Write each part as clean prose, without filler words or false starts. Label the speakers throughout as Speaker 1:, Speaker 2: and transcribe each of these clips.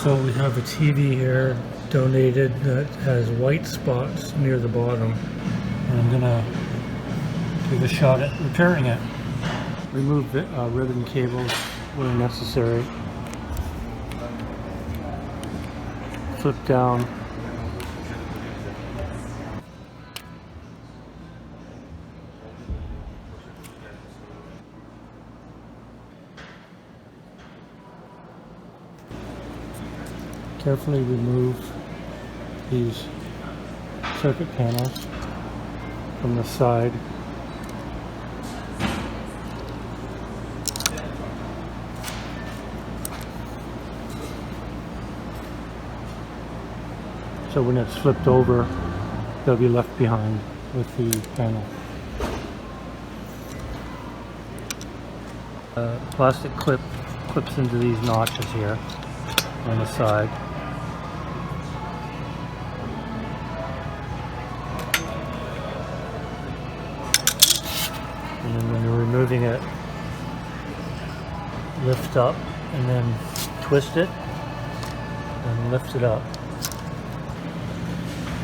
Speaker 1: So we have a TV here donated that has white spots near the bottom. And I'm gonna give a shot at repairing it. Remove ribbon cables where necessary. Flip down. Carefully remove these circuit panels from the side. So when it's flipped over, they'll be left behind with the panel. Plastic clip clips into these notches here on the side. And then when you're removing it, lift up and then twist it and lift it up.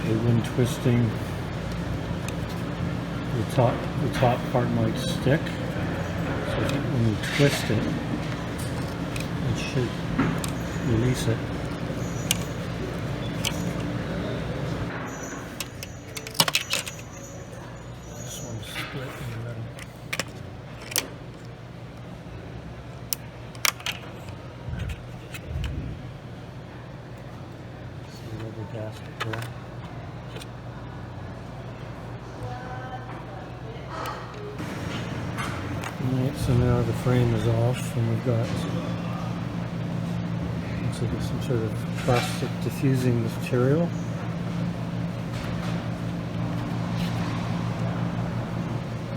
Speaker 1: When twisting, the top part might stick, so when you twist it, it should release it. This one's split in the middle. See the rubber gasket there. Alright, so now the frame is off and we've got, looks like it's some sort of plastic diffusing material.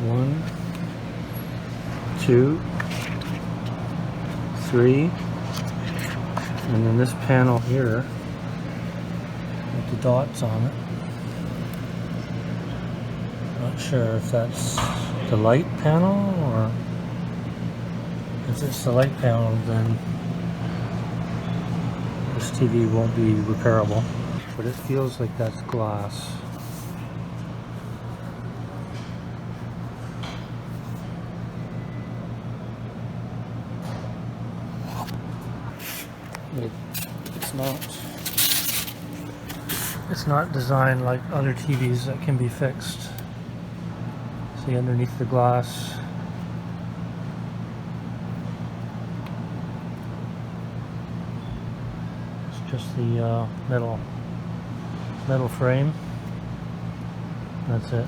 Speaker 1: One, two, three, and then this panel here with the dots on it. Not sure if that's the light panel, or if it's the light panel, then this TV won't be repairable. But it feels like that's glass. It's not designed like other TVs that can be fixed. See underneath the glass. It's just the metal frame. That's it.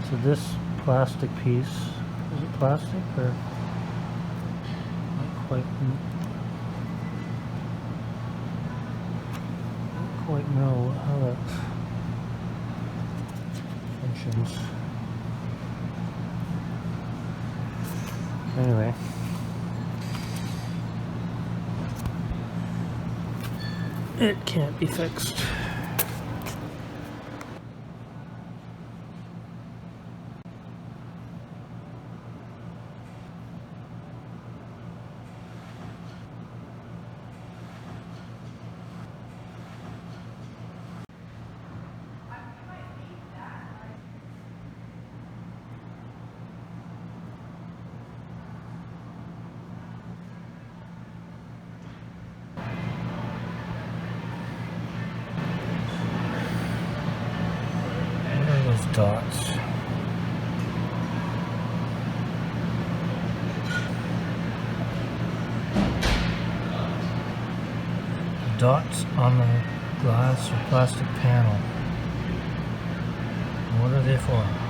Speaker 1: So this plastic piece, is it plastic or not quite? Don't quite know how that functions. Anyway, it can't be fixed. Dots. Dots on the glass or plastic panel. What are they for?